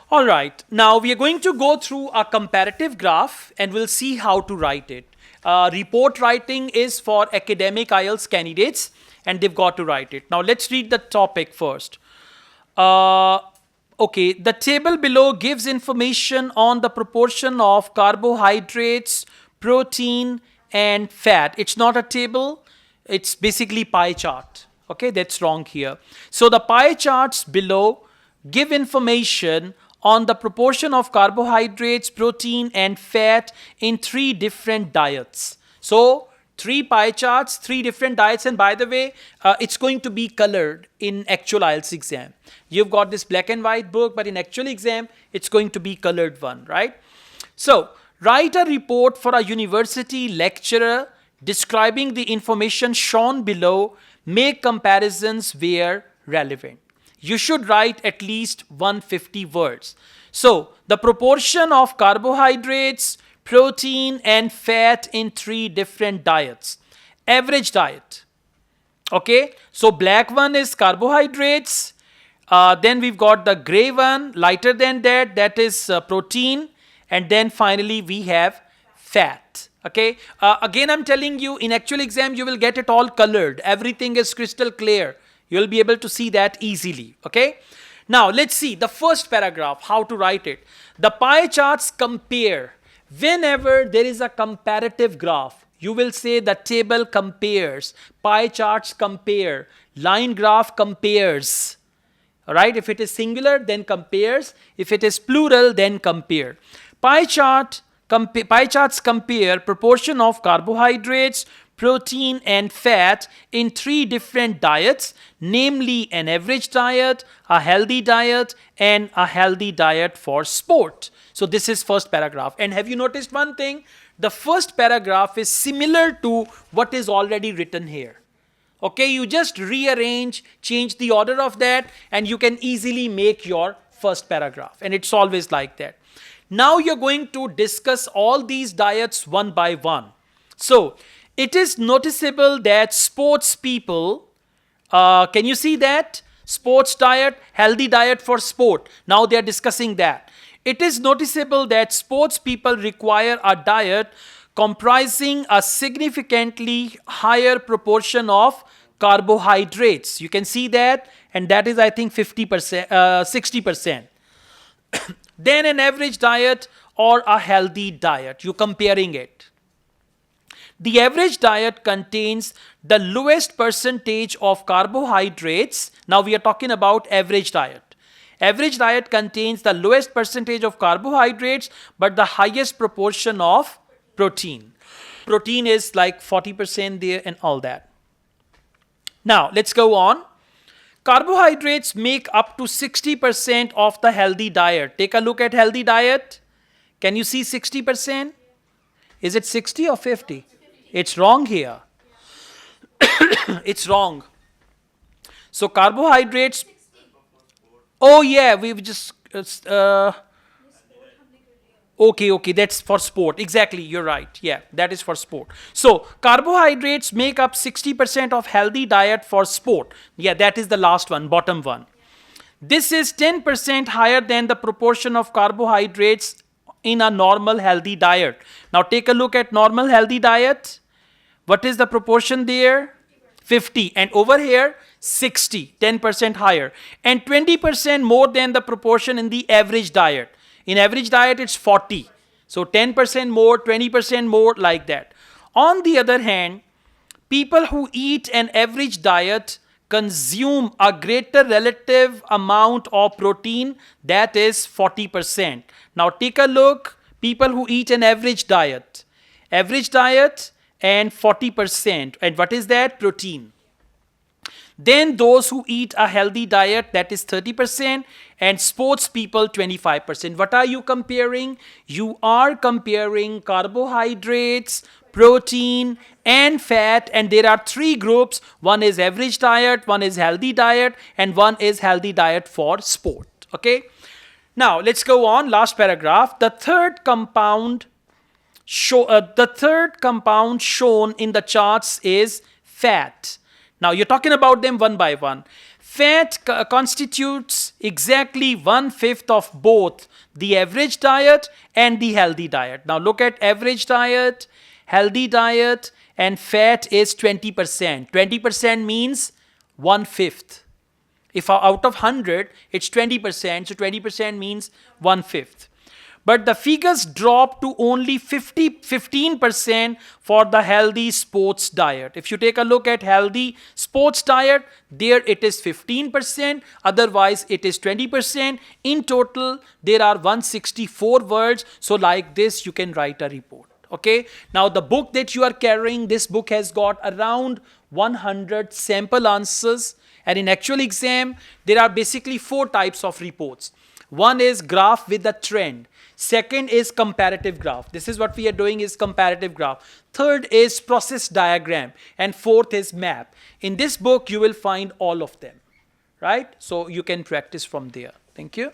All right, now we are going to go through a comparative graph and we'll see how to write it. Report writing is for academic IELTS candidates and they've got to write it. Now let's read the topic first. Okay, the table below gives information on the proportion of carbohydrates, protein, and fat. It's not a table, it's basically pie chart. Okay, that's wrong here. So the pie charts below give information on the proportion of carbohydrates, protein, and fat in 3 different diets. So 3 pie charts, 3 different diets, and by the way, it's going to be colored in actual IELTS exam. You've got this black and white book, but in actual exam, it's going to be colored one, right? So write a report for a university lecturer describing the information shown below. Make comparisons where relevant. You should write at least 150 words. So the proportion of carbohydrates, protein, and fat in 3 different diets. Average diet. Okay, so black one is carbohydrates. Then we've got the gray one, lighter than that, that is protein. And then finally we have fat. Okay, again I'm telling you, in actual exam you will get it all colored. Everything is crystal clear. You'll be able to see that easily. Okay, now let's see the first paragraph, how to write it. The pie charts compare. Whenever there is a comparative graph, you will say the table compares, pie charts compare, line graph compares. All right, if it is singular, then compares. If it is plural, then compare. Pie charts compare proportion of carbohydrates, protein, and fat in 3 different diets, namely an average diet, a healthy diet, and a healthy diet for sport. So this is first paragraph. And have you noticed one thing? The first paragraph is similar to what is already written here. Okay, you just rearrange, change the order of that, and you can easily make your first paragraph. And it's always like that. Now you're going to discuss all these diets one by one. So it is noticeable that sports people, can you see that? Sports diet, healthy diet for sport. Now they are discussing that. It is noticeable that sports people require a diet comprising a significantly higher proportion of carbohydrates. You can see that, and that is I think 50%, 60%. Then an average diet or a healthy diet. You're comparing it. The average diet contains the lowest percentage of carbohydrates. Now we are talking about average diet. Average diet contains the lowest percentage of carbohydrates but the highest proportion of protein. Protein is like 40% there and all that. Now let's go on. Carbohydrates make up to 60% of the healthy diet. Take a look at healthy diet. Can you see 60%? Is it 60 or 50? It's wrong here. It's wrong. So carbohydrates. Oh yeah, we've just okay, that's for sport. Exactly, you're right. Yeah, that is for sport. So carbohydrates make up 60% of healthy diet for sport. Yeah, that is the last one, bottom one. This is 10% higher than the proportion of carbohydrates in a normal healthy diet. Now take a look at normal healthy diet. What is the proportion there? 50. And over here, 60, 10% higher. And 20% more than the proportion in the average diet. In average diet, it's 40. So 10% more, 20% more, like that. On the other hand, people who eat an average diet consume a greater relative amount of protein, that is 40%. Now take a look, people who eat an average diet and 40%. And what is that? Protein. Then those who eat a healthy diet, that is 30%, and sports people 25%. What are you comparing? You are comparing carbohydrates, protein, and fat, and there are 3 groups. One is average diet, one is healthy diet, and one is healthy diet for sport. Okay? Now let's go on, last paragraph. The third compound shown in the charts is fat. Now you're talking about them one by one. Fat constitutes exactly 1/5 of both the average diet and the healthy diet. Now look at average diet, healthy diet, and fat is 20%. 20% means 1/5. If out of 100, it's 20%, so 20% means 1/5. But the figures drop to only 15% for the healthy sports diet. If you take a look at healthy sports diet, there it is 15%, otherwise it is 20%. In total, there are 164 words. So like this, you can write a report. Okay. Now the book that you are carrying, this book has got around 100 sample answers. And in actual exam, there are basically 4 types of reports. One is graph with a trend. Second is comparative graph. This is what we are doing, is comparative graph. Third is process diagram. And fourth is map. In this book, you will find all of them. Right? So you can practice from there. Thank you.